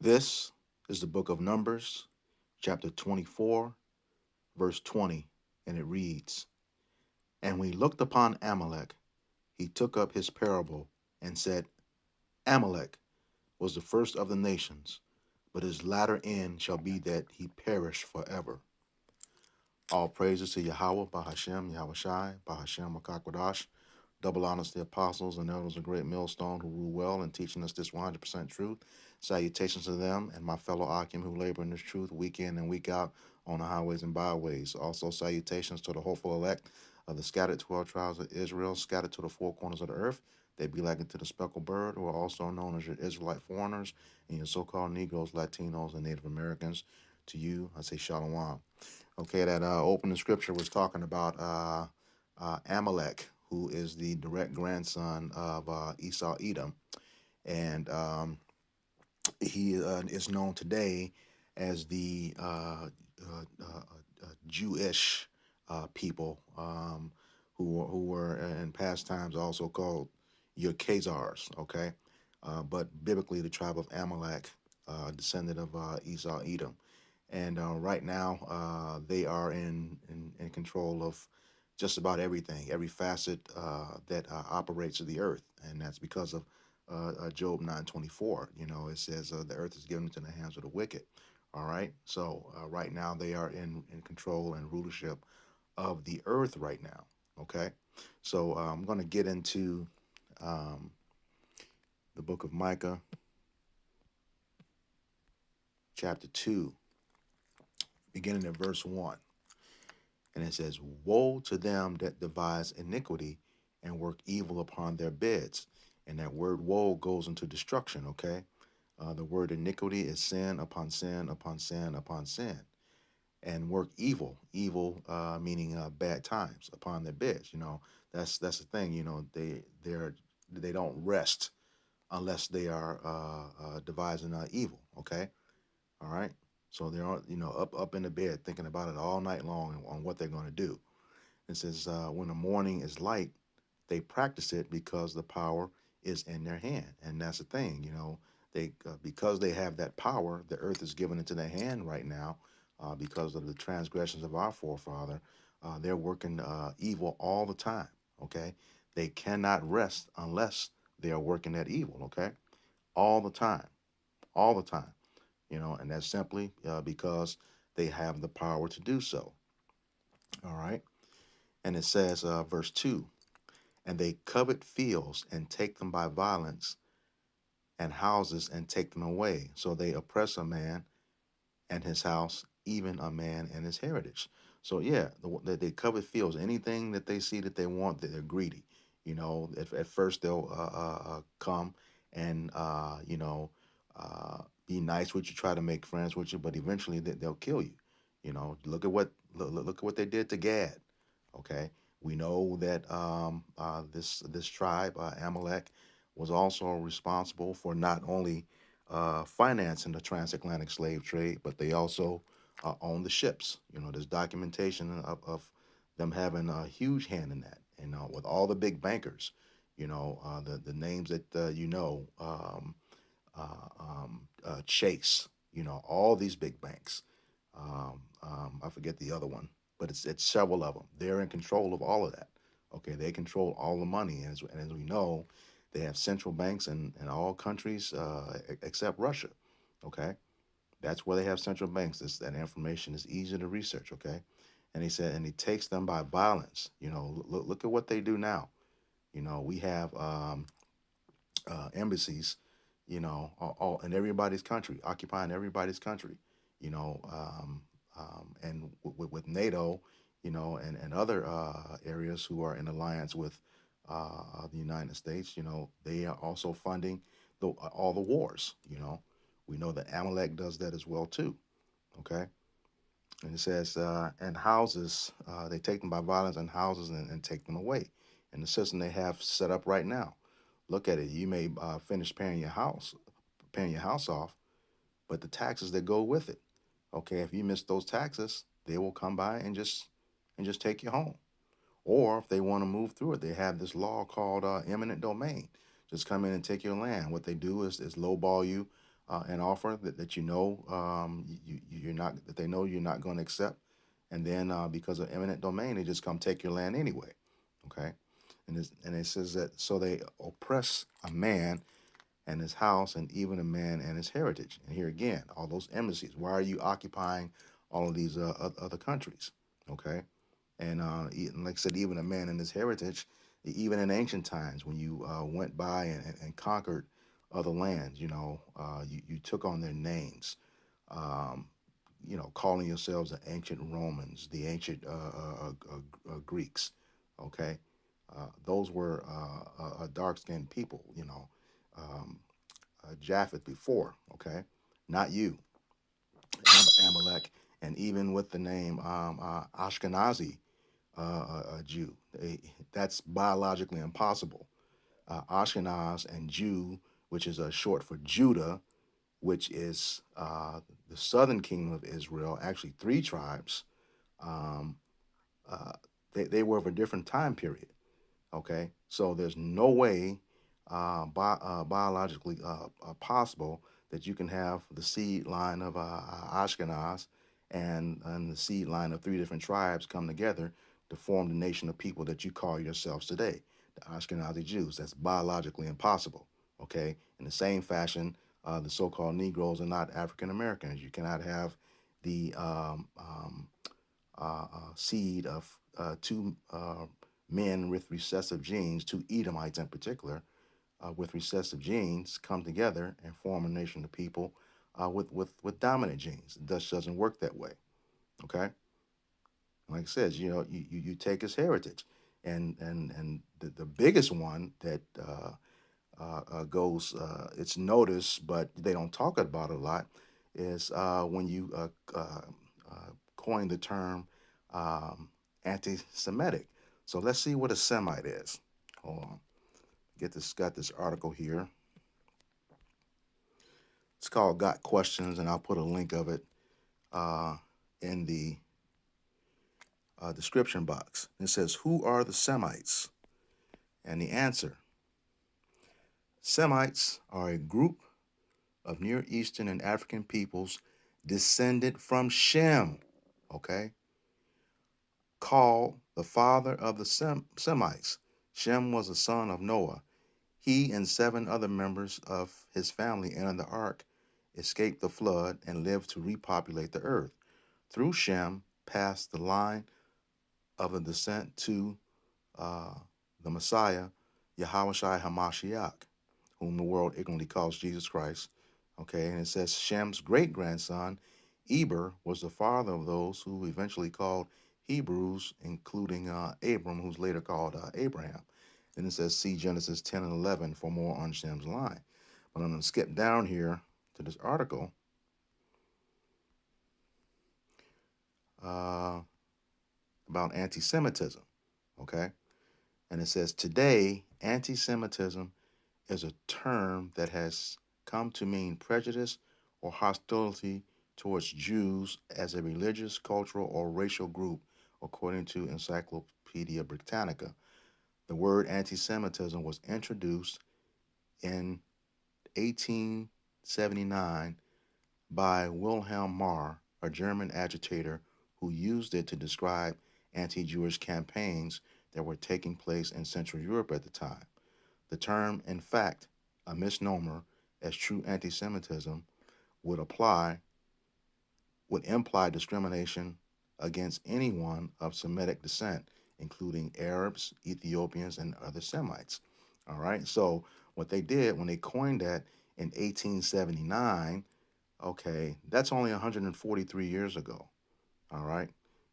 This is the book of Numbers, chapter 24, verse 20, and it reads, And when he looked upon Amalek, he took up his parable and said, Amalek was the first of the nations, but his latter end shall be that he perish forever. All praises to Yahweh, Bahashem, Yahweh Shai, Bahashem, Makakwadash. Double honors to the apostles and elders of great millstone who rule well in teaching us this 100% truth. Salutations to them and my fellow Akim who labor in this truth week in and week out on the highways and byways. Also, salutations to the hopeful elect of the scattered 12 tribes of Israel, scattered to the four corners of the earth. They be like unto the speckled bird, who are also known as your Israelite foreigners and your so called Negroes, Latinos, and Native Americans. To you, I say Shalom. Okay, that opening scripture was talking about Amalek, who is the direct grandson of Esau Edom, and he is known today as the Jewish people, who were in past times also called your Khazars. Okay, but biblically the tribe of Amalek, descendant of Esau Edom. And right now, they are in control of just about everything, every facet that operates of the earth, and that's because of Job 9:24. You know, it says the earth is given into the hands of the wicked. All right, so right now they are in control and rulership of the earth right now. Okay, so I'm going to get into um, the book of Micah, chapter 2, beginning at verse 1. And it says, Woe to them that devise iniquity and work evil upon their beds. And that word woe goes into destruction, okay? The word iniquity is sin upon sin upon sin upon sin. And work evil, meaning bad times upon their beds. You know, that's the thing. You know, they don't rest unless they are devising evil. Okay, all right. So they're up in the bed thinking about it all night long on what they're going to do. It says, when the morning is light, they practice it because the power is in their hand. And that's the thing, they because they have that power, the earth is given into their hand right now because of the transgressions of our forefather. They're working evil all the time, okay? They cannot rest unless they are working that evil, okay? All the time, all the time, and that's simply because they have the power to do so, all right? And it says, verse 2, and they covet fields and take them by violence, and houses and take them away. So they oppress a man and his house, even a man and his heritage. So yeah, they covet fields. Anything that they see that they want, they're greedy. At first they'll come and be nice with you, try to make friends with you, but eventually they'll kill you. Look at what they did to Gad. Okay, we know that this tribe, Amalek, was also responsible for not only financing the transatlantic slave trade, but they also own the ships. There's documentation of them having a huge hand in that. With all the big bankers, the names that Chase, all these big banks. I forget the other one, but it's several of them. They're in control of all of that. Okay, they control all the money, and as we know, they have central banks in all countries except Russia. Okay, that's where they have central banks. That information is easy to research. Okay, and he said, and he takes them by violence. Look at what they do now. We have embassies, all in everybody's country, occupying everybody's country, and with NATO, and other areas who are in alliance with the United States, they are also funding all the wars. We know that Amalek does that as well too. Okay, and it says, and houses, they take them by violence and houses and take them away. And the system they have set up right now, look at it. You may finish paying your house off, but the taxes that go with it. Okay, if you miss those taxes, they will come by and just take you home. Or if they want to move through it, they have this law called eminent domain. Just come in and take your land. What they do is lowball you an offer that you know you're not that they know you're not going to accept, and then because of eminent domain, they just come take your land anyway. Okay, and it says that so they oppress a man and his house, and even a man and his heritage. And here again, all those embassies. Why are you occupying all of these other countries? Okay, and like I said, even a man and his heritage. Even in ancient times, when you went by and conquered other lands, you took on their names. Um, calling yourselves the ancient Romans, the ancient Greeks. Okay, those were dark-skinned people. Um, Japheth before. Okay, not you, Amalek, and even with the name Ashkenazi Jew, that's biologically impossible. Ashkenaz and Jew, which is short for Judah, which is the southern kingdom of Israel, actually three tribes. Um, uh, they were of a different time period. Okay, so there's no way biologically possible that you can have the seed line of Ashkenaz and the seed line of three different tribes come together to form the nation of people that you call yourselves today, the Ashkenazi Jews. That's biologically impossible. Okay, in the same fashion, the so-called Negroes are not African Americans. You cannot have the seed of two men with recessive genes, two Edomites in particular, with recessive genes, come together and form a nation of people with dominant genes. It just doesn't work that way. Okay, like I said, you take his heritage, and the biggest one that goes it's noticed, but they don't talk about it a lot, is when you coin the term um, anti-Semitic. So let's see what a Semite is. Hold on, got this article here. It's called "Got Questions," and I'll put a link of it uh, in the description box. It says, "Who are the Semites?" And the answer: Semites are a group of Near Eastern and African peoples descended from Shem, okay, called the father of the Semites. Shem was a son of Noah. He and seven other members of his family entered the ark, escaped the flood, and lived to repopulate the earth. Through Shem passed the line of the descent to uh, the Messiah, Yahushua HaMashiach, whom the world ignorantly calls Jesus Christ. Okay, and it says Shem's great grandson, Eber, was the father of those who eventually called Hebrews, including Abram, who's later called Abraham. Then it says, see Genesis 10 and 11 for more on Shem's line. But I'm going to skip down here to this article uh, about anti Semitism. Okay, and it says, today, anti Semitism is a term that has come to mean prejudice or hostility towards Jews as a religious, cultural, or racial group, according to Encyclopedia Britannica. The word anti Semitism was introduced in 1879 by Wilhelm Marr, a German agitator who used it to describe anti Jewish campaigns that were taking place in Central Europe at the time. The term, in fact, a misnomer, as true anti Semitism would apply would imply discrimination against anyone of Semitic descent, including Arabs, Ethiopians, and other Semites. All right. So what they did when they coined that in 1879, okay, that's only 143 years ago. All right.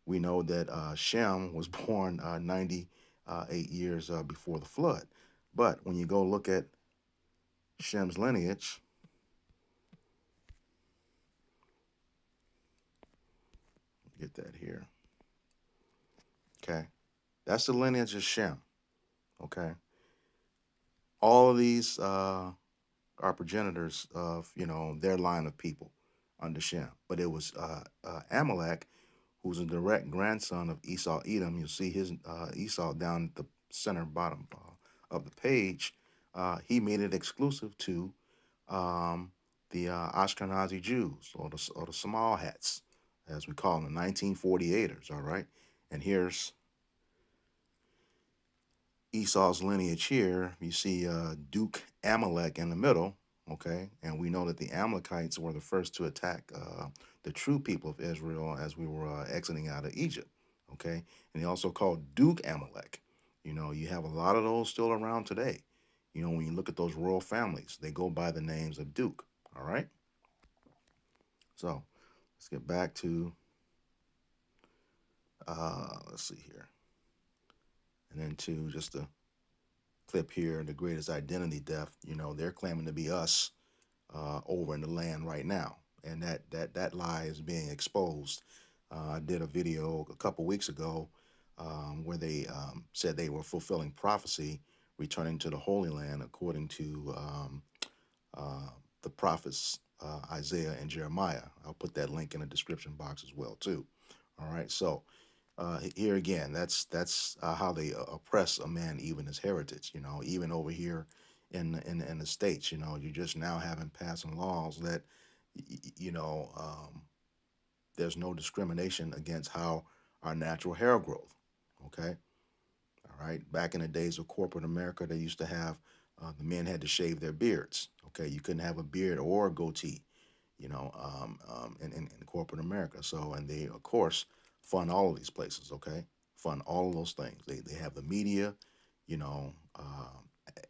We know that Shem was born 98 years before the flood. But when you go look at Shem's lineage, get that here. Okay. That's the lineage of Shem. Okay. All of these are progenitors of, their line of people under Shem. But it was Amalek, who's a direct grandson of Esau Edom. You'll see his Esau down at the center bottom of the page. He made it exclusive to um, the Ashkenazi Jews, or the Small Hats, as we call them, 1948ers. All right, and here's Esau's lineage here. You see Duke Amalek in the middle. Okay, and we know that the Amalekites were the first to attack the true people of Israel as we were exiting out of Egypt. Okay, and he also called Duke Amalek. You know, you have a lot of those still around today. You know, when you look at those royal families, they go by the names of Duke. All right, so let's get back to let's see here, and then to just a clip here, the greatest identity theft. You know, they're claiming to be us over in the land right now, and that lie is being exposed. I did a video a couple weeks ago where they said they were fulfilling prophecy, returning to the Holy Land according to uh, the prophets Isaiah and Jeremiah. I'll put that link in the description box as well too. All right, so here again, that's how they oppress a man, even his heritage. You know, even over here in the states, you know, you're just now having passing laws that you know there's no discrimination against how our natural hair growth. Okay, all right. Back in the days of corporate America, they used to have the men had to shave their beards. Okay, you couldn't have a beard or a goatee, you know, in corporate America. So, and they, of course, fund all of these places, okay? Fund all of those things. They have the media, you know,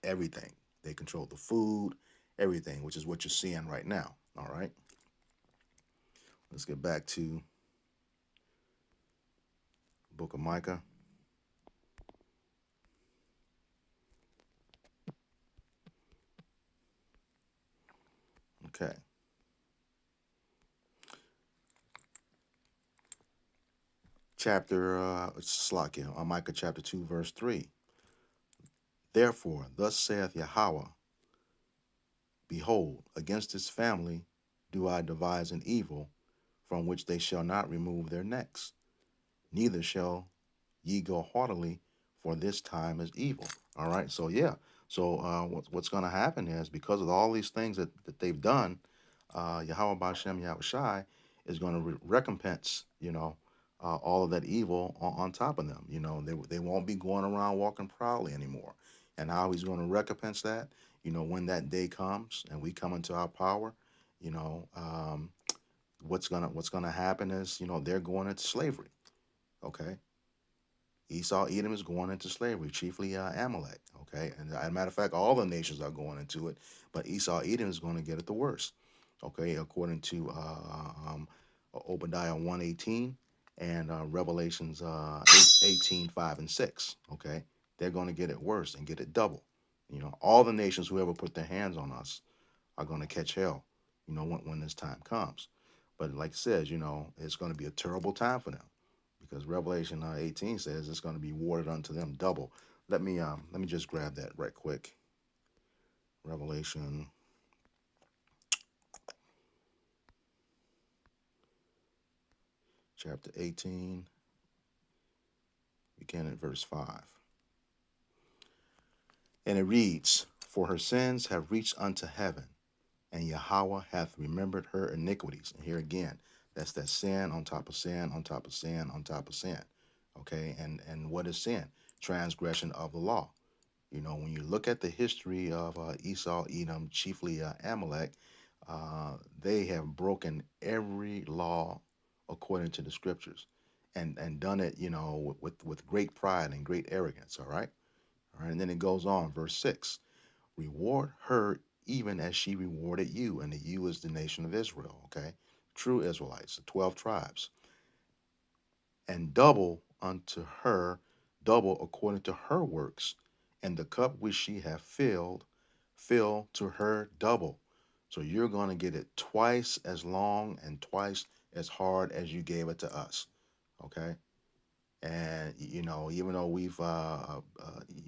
everything. They control the food, everything, which is what you're seeing right now, all right? Let's get back to Book of Micah. Okay. Chapter, Slakia, Micah chapter 2, verse 3. Therefore, thus saith Yahweh, behold, against this family do I devise an evil, from which they shall not remove their necks, neither shall ye go heartily, for this time is evil. All right, so yeah, so what's going to happen is because of all these things that they've done, Yahweh Bashem Yahushai is going to recompense, you know, all of that evil on top of them. You know, they won't be going around walking proudly anymore. And how he's going to recompense that, you know, when that day comes and we come into our power, you know, what's gonna happen is, you know, they're going into slavery. Okay, Esau, Edom is going into slavery, chiefly Amalek. Okay, and as a matter of fact, all the nations are going into it, but Esau, Edom is going to get it the worst. Okay, according to Obadiah 1:18 and Revelations 18:5 and 6. Okay, they're going to get it worse and get it double. You know, all the nations who ever put their hands on us are going to catch hell, you know, when this time comes. But like it says, you know, it's going to be a terrible time for them because Revelation 18 says it's going to be awarded unto them double. Let me just grab that right quick. Revelation chapter 18, begin at verse 5. And it reads, for her sins have reached unto heaven, and Yahweh hath remembered her iniquities. And here again, that's that sin on top of sin on top of sin on top of sin. Okay, and what is sin? Transgression of the law. You know, when you look at the history of Esau, Edom, chiefly Amalek, they have broken every law according to the scriptures, and done it, you know, with great pride and great arrogance. All right, and then it goes on, verse 6. Reward her even as she rewarded you, and the you is the nation of Israel. Okay, true Israelites, the 12 tribes, and double unto her, double according to her works, and the cup which she hath filled, fill to her double. So you're going to get it twice as long and twice as hard as you gave it to us. Okay, and you know, even though you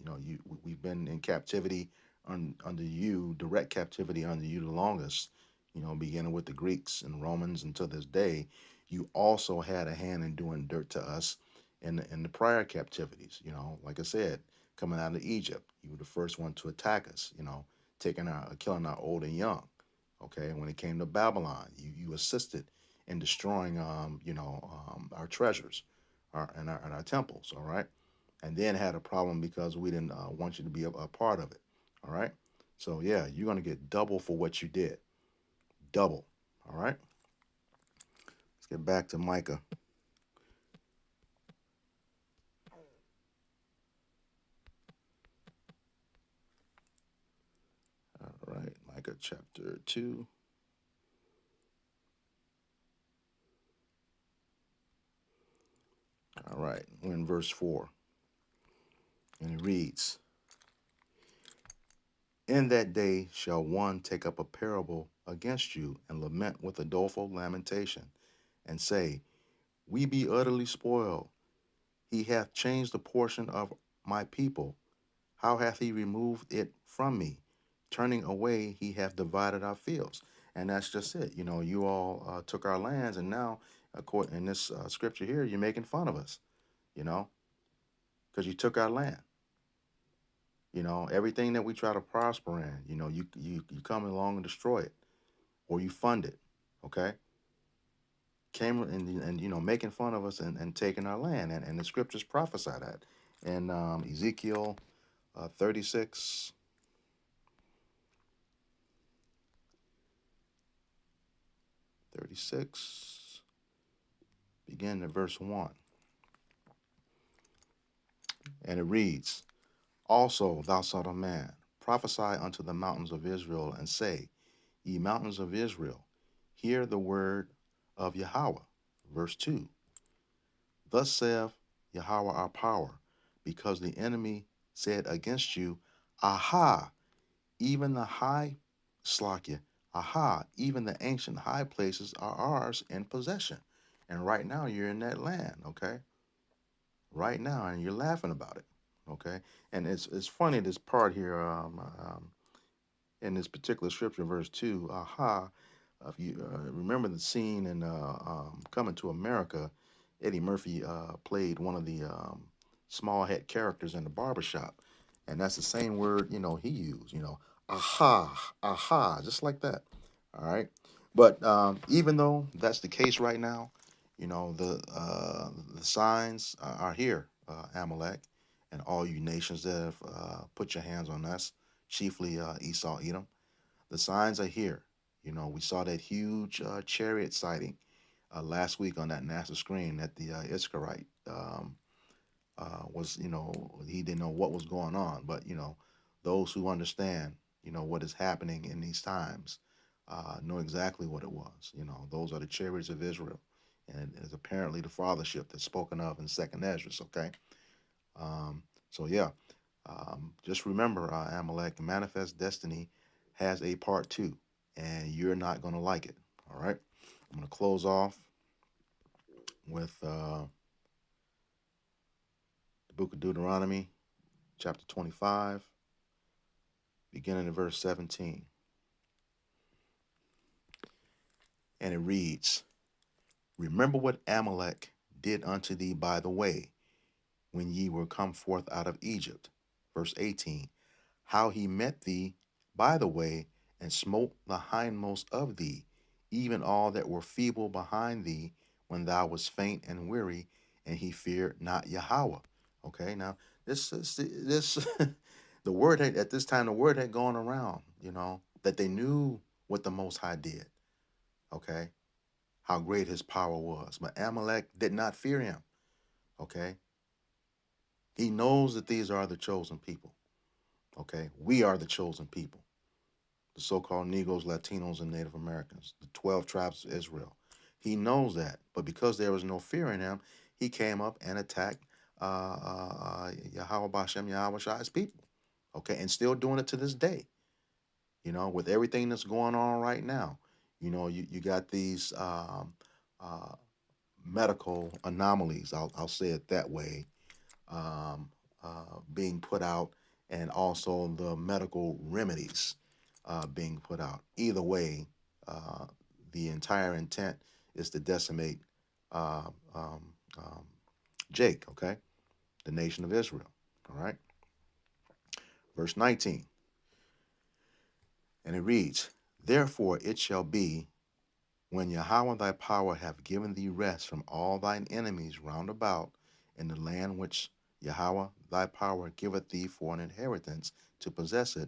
know, we've been in captivity under you, direct captivity under you the longest, you know, beginning with the Greeks and Romans until this day, you also had a hand in doing dirt to us in the prior captivities. You know, like I said, coming out of Egypt, you were the first one to attack us. You know, taking our killing our old and young. Okay, when it came to Babylon, you assisted in destroying, our treasures, our temples. All right, and then had a problem because we didn't want you to be a part of it. All right, so yeah, you're gonna get double for what you did. Double. All right. Let's get back to Micah. All right, Micah chapter 2. All right, we're in verse 4, and it reads, in that day shall one take up a parable against you and lament with a doleful lamentation, and say, we be utterly spoiled. He hath changed the portion of my people. How hath he removed it from me? Turning away, he hath divided our fields. And that's just it. You all took our lands, and now, according in this scripture here, you're making fun of us, you know, because you took our land. Everything that we try to prosper in, you come along and destroy it, or you fund it. Okay, came and making fun of us and taking our land, and the scriptures prophesy that. And Ezekiel 36, 36, begin at verse 1, and it reads, also thou son of man, prophesy unto the mountains of Israel, and say, ye mountains of Israel, hear the word of Yahweh. Verse 2, thus saith Yahweh our power, because the enemy said against you, aha, even the high Slakia, aha, even the ancient high places are ours in possession. And right now you're in that land, okay? Right now, and you're laughing about it, okay? And it's funny, this part here, in this particular scripture, verse 2, aha, if you remember the scene in Coming to America, Eddie Murphy played one of the small head characters in the barbershop. And that's the same word, he used, aha, aha, just like that. All right. But even though that's the case right now, the signs are here, Amalek, and all you nations that have put your hands on us, chiefly Esau, Edom. The signs are here. We saw that huge chariot sighting last week on that NASA screen that the Iscarite was, he didn't know what was going on. But, those who understand, what is happening in these times know exactly what it was. Those are the chariots of Israel. And it is apparently the fathership that's spoken of in Second Ezra, okay? So, yeah, just remember, Amalek, Manifest Destiny has a part two, and you're not going to like it. All right. I'm going to close off with the book of Deuteronomy, chapter 25, beginning at verse 17. And it reads, remember what Amalek did unto thee by the way, when ye were come forth out of Egypt. Verse 18, how he met thee by the way, and smote the hindmost of thee, even all that were feeble behind thee, when thou wast faint and weary, and he feared not Yahweh. Okay, now this the word had, at this time the word had gone around, that they knew what the Most High did. Okay, how great his power was, but Amalek did not fear him. Okay, he knows that these are the chosen people. Okay, we are the chosen people, the so-called Negroes, Latinos, and Native Americans, the 12 tribes of Israel. He knows that, but because there was no fear in him, he came up and attacked Yahweh Bashem, Yahweh Shai's people. Okay, and still doing it to this day. With everything that's going on right now, you got these uh, medical anomalies. I'll say it that way, being put out, and also the medical remedies being put out. Either way, uh, the entire intent is to decimate uh, um, um, Jake, okay, the nation of Israel. All right, verse 19, and it reads, Therefore it shall be, when Yahweh thy power hath given thee rest from all thine enemies round about, in the land which Yahweh thy power giveth thee for an inheritance to possess it,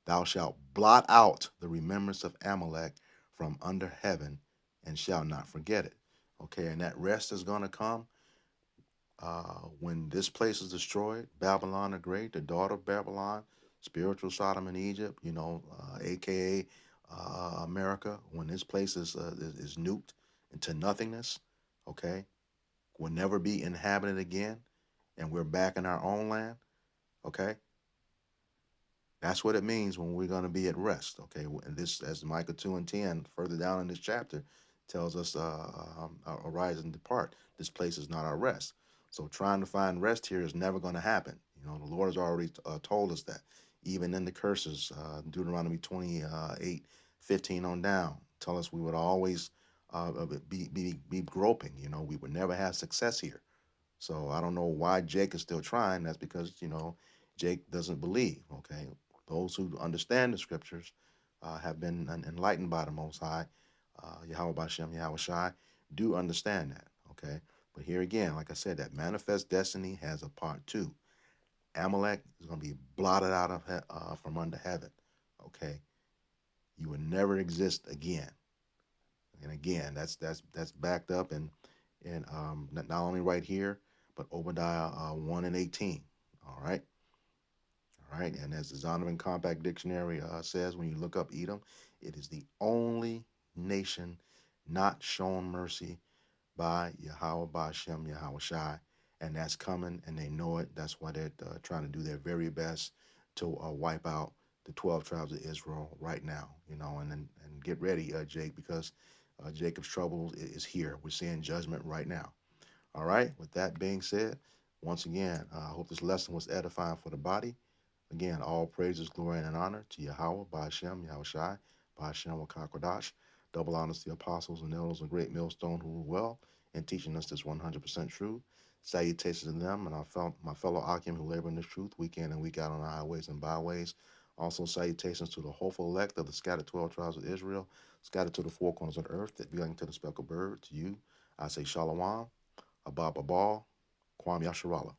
thou shalt blot out the remembrance of Amalek from under heaven, and shalt not forget it. Okay, and that rest is going to come when this place is destroyed. Babylon the Great, the daughter of Babylon, spiritual Sodom and Egypt, aka America, when this place is nuked into nothingness, okay, will never be inhabited again, and we're back in our own land, okay. That's what it means when we're going to be at rest. Okay, and this, as Micah 2:10, further down in this chapter, tells us, "Arise and depart. This place is not our rest." So trying to find rest here is never going to happen. The Lord has already told us that, even in the curses, Deuteronomy 28:15 on down, tell us we would always be groping. We would never have success here. So I don't know why Jake is still trying. That's because, Jake doesn't believe. Okay. Those who understand the scriptures have been enlightened by the Most High, Yahweh Bashem, Yahweh Shai, do understand that. Okay. But here again, like I said, that manifest destiny has a part two. Amalek is going to be blotted out of from under heaven. Okay. You will never exist again. And again, that's backed up and not only right here, but Obadiah 1:18. All right. All right. And as the Zondervan Compact Dictionary says, when you look up Edom, it is the only nation not shown mercy by Yahweh Bashem, Yahweh Shai. And that's coming, and they know it. That's why they're trying to do their very best to wipe out the 12 tribes of Israel right now, and get ready, Jake, because Jacob's trouble is here. We're seeing judgment right now. All right. With that being said, once again, I hope this lesson was edifying for the body. Again, all praises, glory, and honor to Yahweh, Ba'ashem, Yahweh Shai, Ba'ashem, Wakakwadash. Double honors to the apostles and elders of great millstone who rule well in teaching us this 100% truth. Salutations to them and my fellow Akim who labor in this truth week in and week out on our highways and byways. Also, salutations to the hopeful elect of the scattered 12 tribes of Israel, scattered to the four corners of the earth, that belong to the speckled bird. To you, I say Shalom, Abba Babal, Kwam Yasharallah.